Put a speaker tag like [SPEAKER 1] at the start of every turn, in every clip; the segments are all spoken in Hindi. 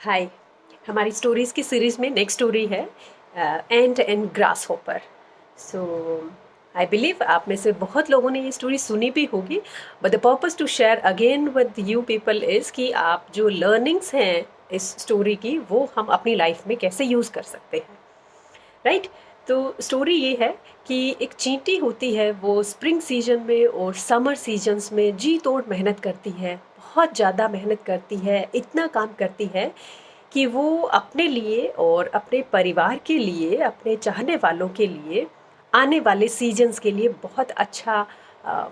[SPEAKER 1] हाय। हमारी स्टोरीज़ की सीरीज़ में नेक्स्ट स्टोरी है एंट and grass hopper. So I believe आप में से बहुत लोगों ने ये स्टोरी सुनी भी होगी, but the purpose to share again with you people is कि आप जो लर्निंग्स हैं इस स्टोरी की वो हम अपनी लाइफ में कैसे यूज़ कर सकते हैं, राइट? तो स्टोरी ये है कि एक चींटी होती है, वो स्प्रिंग सीजन में और समर सीजन्स में जी तोड़ मेहनत करती है, बहुत ज़्यादा मेहनत करती है, इतना काम करती है कि वो अपने लिए और अपने परिवार के लिए, अपने चाहने वालों के लिए, आने वाले सीजन्स के लिए बहुत अच्छा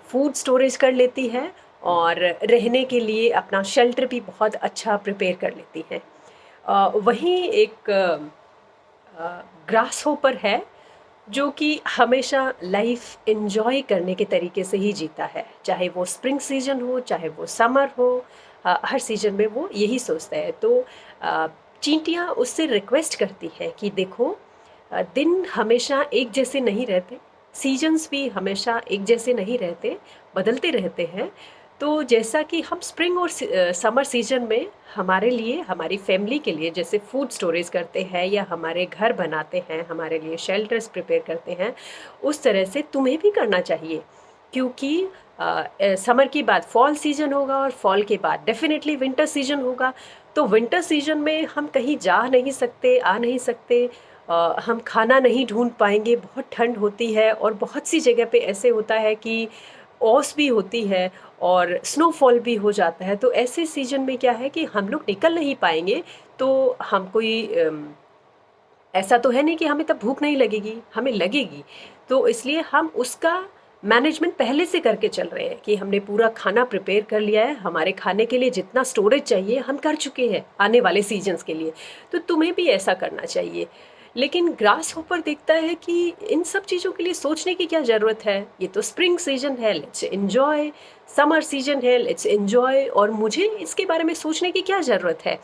[SPEAKER 1] फूड स्टोरेज कर लेती है और रहने के लिए अपना शेल्टर भी बहुत अच्छा प्रिपेयर कर लेती है। वहीं एक ग्रास होपर है जो कि हमेशा लाइफ एंजॉय करने के तरीके से ही जीता है, चाहे वो स्प्रिंग सीजन हो चाहे वो समर हो। हर सीजन में वो यही सोचता है। तो चींटियाँ उससे रिक्वेस्ट करती है कि देखो, दिन हमेशा एक जैसे नहीं रहते, सीजन्स भी हमेशा एक जैसे नहीं रहते, बदलते रहते हैं। तो जैसा कि हम स्प्रिंग और समर सीजन में हमारे लिए, हमारी फैमिली के लिए जैसे फूड स्टोरेज करते हैं या हमारे घर बनाते हैं, हमारे लिए शेल्टर्स प्रिपेयर करते हैं, उस तरह से तुम्हें भी करना चाहिए। क्योंकि समर के बाद फॉल सीजन होगा और फॉल के बाद डेफिनेटली विंटर सीजन होगा। तो विंटर सीजन में हम कहीं जा नहीं सकते, आ नहीं सकते, हम खाना नहीं ढूंढ पाएंगे, बहुत ठंड होती है और बहुत सी जगह पे ऐसे होता है कि ओस भी होती है और स्नोफॉल भी हो जाता है। तो ऐसे सीजन में क्या है कि हम लोग निकल नहीं पाएंगे। तो हम कोई ऐसा तो है नहीं कि हमें तब भूख नहीं लगेगी, हमें लगेगी। तो इसलिए हम उसका मैनेजमेंट पहले से करके चल रहे हैं कि हमने पूरा खाना प्रिपेयर कर लिया है, हमारे खाने के लिए जितना स्टोरेज चाहिए हम कर चुके हैं आने वाले सीजन्स के लिए। तो तुम्हें भी ऐसा करना चाहिए। लेकिन ग्रास होपर देखता है कि इन सब चीज़ों के लिए सोचने की क्या ज़रूरत है, ये तो स्प्रिंग सीजन है, लेट्स एन्जॉय। समर सीजन है, लेट्स एन्जॉय। और मुझे इसके बारे में सोचने की क्या ज़रूरत है,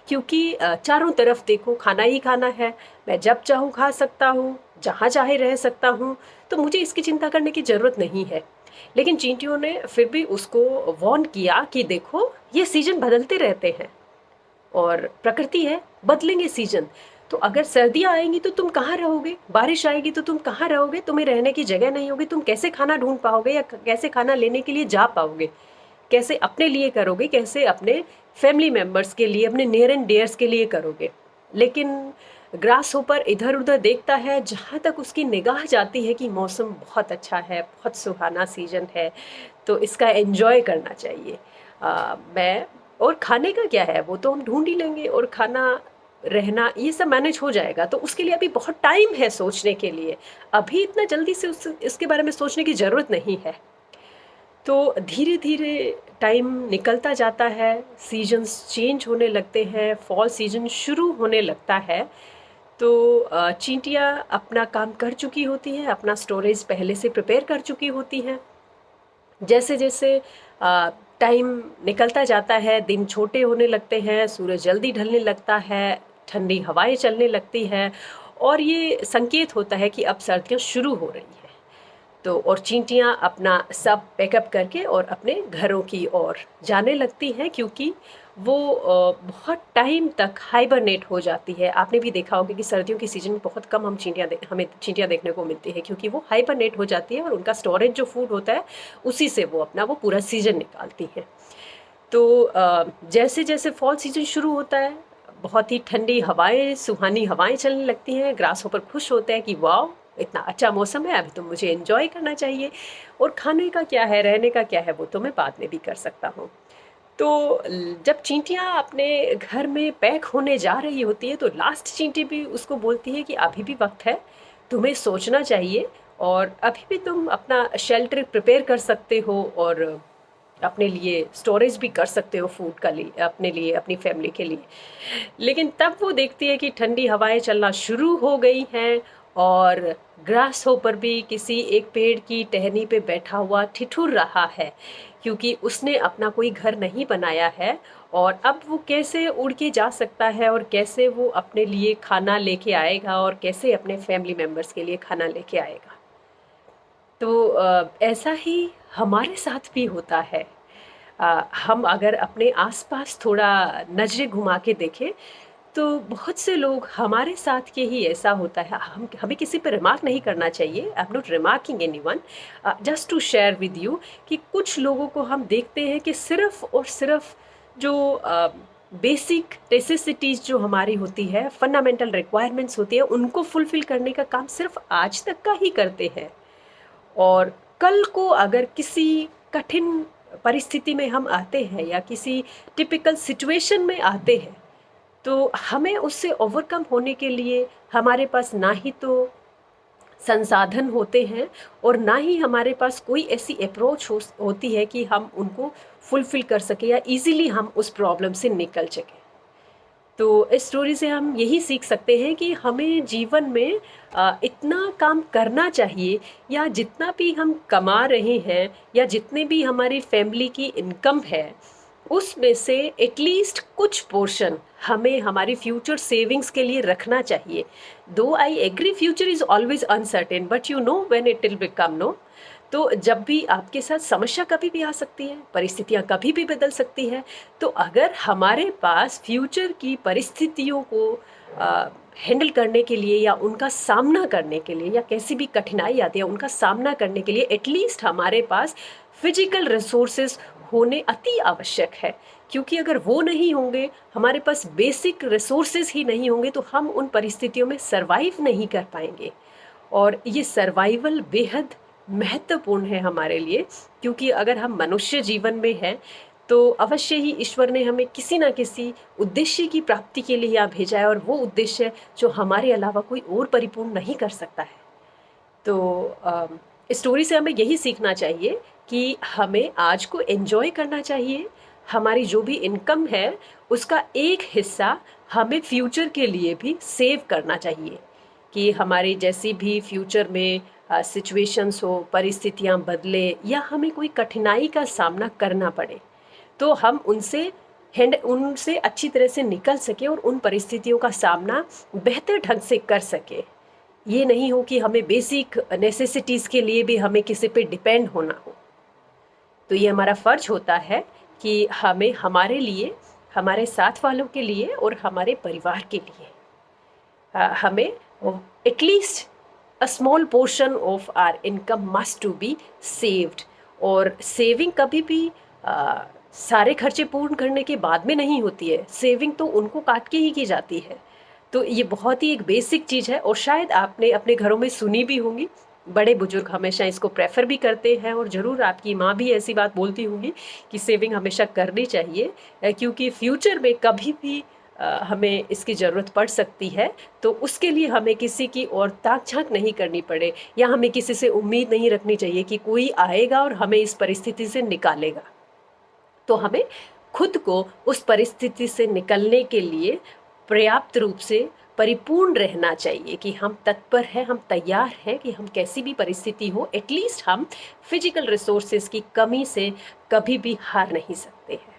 [SPEAKER 1] क्योंकि चारों तरफ देखो खाना ही खाना है, मैं जब चाहूँ खा सकता हूँ, जहाँ चाहे रह सकता हूँ, तो मुझे इसकी चिंता करने की ज़रूरत नहीं है। लेकिन चींटियों ने फिर भी उसको वार्न किया कि देखो, ये सीजन बदलते रहते हैं और प्रकृति है, बदलेंगे सीजन। तो अगर सर्दियाँ आएंगी तो तुम कहाँ रहोगे, बारिश आएगी तो तुम कहाँ रहोगे, तुम्हें रहने की जगह नहीं होगी, तुम कैसे खाना ढूंढ पाओगे या कैसे खाना लेने के लिए जा पाओगे, कैसे अपने लिए करोगे, कैसे अपने फैमिली मेम्बर्स के लिए, अपने नियर एंड डियर्स के लिए करोगे। लेकिन ग्रास होपर इधर उधर देखता है, जहाँ तक उसकी निगाह जाती है कि मौसम बहुत अच्छा है, बहुत सुहाना सीजन है, तो इसका एंजॉय करना चाहिए। मैं और खाने का क्या है, वो तो हम ढूंढ ही लेंगे, और खाना, रहना, ये सब मैनेज हो जाएगा। तो उसके लिए अभी बहुत टाइम है सोचने के लिए, अभी इतना जल्दी से इसके बारे में सोचने की ज़रूरत नहीं है। तो धीरे धीरे टाइम निकलता जाता है, सीजन्स चेंज होने लगते हैं, फॉल सीजन शुरू होने लगता है। तो चींटियाँ अपना काम कर चुकी होती हैं, अपना स्टोरेज पहले से प्रिपेयर कर चुकी होती हैं। जैसे जैसे टाइम निकलता जाता है, दिन छोटे होने लगते हैं, सूरज जल्दी ढलने लगता है, ठंडी हवाएं चलने लगती हैं, और ये संकेत होता है कि अब सर्दियाँ शुरू हो रही हैं। तो और चींटियाँ अपना सब पैकअप करके और अपने घरों की ओर जाने लगती हैं, क्योंकि वो बहुत टाइम तक हाइबरनेट हो जाती है। आपने भी देखा होगा कि सर्दियों की सीज़न में बहुत कम हमें चींटियाँ देखने को मिलती है, क्योंकि वो हाइबरनेट हो जाती है और उनका स्टोरेज जो फूड होता है उसी से वो अपना वो पूरा सीज़न निकालती हैं। तो जैसे जैसे फॉल सीजन शुरू होता है, बहुत ही ठंडी हवाएं, सुहानी हवाएं चलने लगती हैं, ग्रास होपर खुश होते हैं कि वाह, इतना अच्छा मौसम है, अभी तो मुझे एंजॉय करना चाहिए, और खाने का क्या है, रहने का क्या है, वो तो मैं बाद में भी कर सकता हूँ। तो जब चींटियाँ अपने घर में पैक होने जा रही होती है, तो लास्ट चींटी भी उसको बोलती है कि अभी भी वक्त है, तुम्हें सोचना चाहिए, और अभी भी तुम अपना शेल्टर प्रिपेयर कर सकते हो और अपने लिए स्टोरेज भी कर सकते हो फूड का लिए, अपने लिए, अपनी फैमिली के लिए। लेकिन तब वो देखती है कि ठंडी हवाएं चलना शुरू हो गई हैं, और ग्रास होपर भी किसी एक पेड़ की टहनी पे बैठा हुआ ठिठुर रहा है, क्योंकि उसने अपना कोई घर नहीं बनाया है, और अब वो कैसे उड़ के जा सकता है, और कैसे वो अपने लिए खाना लेके आएगा, और कैसे अपने फैमिली मेम्बर्स के लिए खाना लेके आएगा। तो ऐसा ही हमारे साथ भी होता है। हम अगर अपने आसपास थोड़ा नज़रें घुमा के देखें तो बहुत से लोग हमारे साथ के ही ऐसा होता है। हम हमें किसी पे रिमार्क नहीं करना चाहिए, I am not remarking anyone, just to share with you कि कुछ लोगों को हम देखते हैं कि सिर्फ और सिर्फ जो बेसिक नेसेसिटीज़ जो हमारी होती है, फंडामेंटल रिक्वायरमेंट्स होती है, उनको फुलफ़िल करने का काम सिर्फ आज तक का ही करते हैं। और कल को अगर किसी कठिन परिस्थिति में हम आते हैं या किसी टिपिकल सिचुएशन में आते हैं तो हमें उससे ओवरकम होने के लिए हमारे पास ना ही तो संसाधन होते हैं और ना ही हमारे पास कोई ऐसी अप्रोच होती है कि हम उनको फुलफ़िल कर सकें या इजीली हम उस प्रॉब्लम से निकल सकें। तो इस स्टोरी से हम यही सीख सकते हैं कि हमें जीवन में इतना काम करना चाहिए या जितना भी हम कमा रहे हैं या जितने भी हमारी फैमिली की इनकम है उसमें से एटलीस्ट कुछ पोर्शन हमें हमारी फ्यूचर सेविंग्स के लिए रखना चाहिए। Though I agree future is always uncertain but you know when it will become known. तो जब भी आपके साथ समस्या कभी भी आ सकती है, परिस्थितियाँ कभी भी बदल सकती है, तो अगर हमारे पास फ्यूचर की परिस्थितियों को हैंडल करने के लिए या उनका सामना करने के लिए या कैसी भी कठिनाई आती है उनका सामना करने के लिए एटलीस्ट हमारे पास फिजिकल रिसोर्सेज होने अति आवश्यक है। क्योंकि अगर वो नहीं होंगे, हमारे पास बेसिक रिसोर्सेज ही नहीं होंगे तो हम उन परिस्थितियों में सरवाइव नहीं कर पाएंगे। और ये सर्वाइवल बेहद महत्वपूर्ण है हमारे लिए, क्योंकि अगर हम मनुष्य जीवन में हैं तो अवश्य ही ईश्वर ने हमें किसी ना किसी उद्देश्य की प्राप्ति के लिए यहाँ भेजा है और वो उद्देश्य जो हमारे अलावा कोई और परिपूर्ण नहीं कर सकता है। तो इस स्टोरी से हमें यही सीखना चाहिए कि हमें आज को एंजॉय करना चाहिए। हमारी जो भी इनकम है उसका एक हिस्सा हमें फ्यूचर के लिए भी सेव करना चाहिए कि हमारी जैसी भी फ्यूचर में सिचुएशंस हो, परिस्थितियाँ बदले या हमें कोई कठिनाई का सामना करना पड़े तो हम उनसे अच्छी तरह से निकल सके और उन परिस्थितियों का सामना बेहतर ढंग से कर सके। ये नहीं हो कि हमें बेसिक नेसेसिटीज़ के लिए भी हमें किसी पे डिपेंड होना हो। तो ये हमारा फ़र्ज होता है कि हमें हमारे लिए, हमारे साथ वालों के लिए और हमारे परिवार के लिए हमें at least a small portion of our income must to be saved. और सेविंग कभी भी सारे खर्चे पूर्ण करने के बाद में नहीं होती है, सेविंग तो उनको काट के ही की जाती है। तो ये बहुत ही एक बेसिक चीज़ है और शायद आपने अपने घरों में सुनी भी होंगी। बड़े बुजुर्ग हमेशा इसको प्रेफर भी करते हैं और ज़रूर आपकी माँ भी ऐसी बात बोलती होंगी कि सेविंग हमेशा करनी चाहिए, क्योंकि फ्यूचर में कभी भी हमें इसकी ज़रूरत पड़ सकती है। तो उसके लिए हमें किसी की और ताक झांक नहीं करनी पड़े या हमें किसी से उम्मीद नहीं रखनी चाहिए कि कोई आएगा और हमें इस परिस्थिति से निकालेगा। तो हमें खुद को उस परिस्थिति से निकलने के लिए पर्याप्त रूप से परिपूर्ण रहना चाहिए कि हम तत्पर हैं, हम तैयार हैं कि हम कैसी भी परिस्थिति हो एटलीस्ट हम फिजिकल रिसोर्सेज की कमी से कभी भी हार नहीं सकते हैं।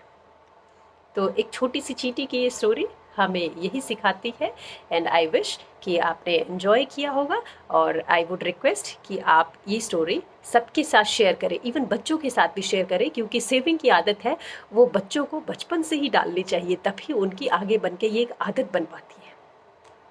[SPEAKER 1] तो एक छोटी सी चींटी की ये स्टोरी हमें यही सिखाती है एंड आई विश कि आपने एंजॉय किया होगा। और आई वुड रिक्वेस्ट कि आप ये स्टोरी सबके साथ शेयर करें, इवन बच्चों के साथ भी शेयर करें, क्योंकि सेविंग की आदत है वो बच्चों को बचपन से ही डालनी चाहिए, तभी उनकी आगे बन के ये एक आदत बन पाती है।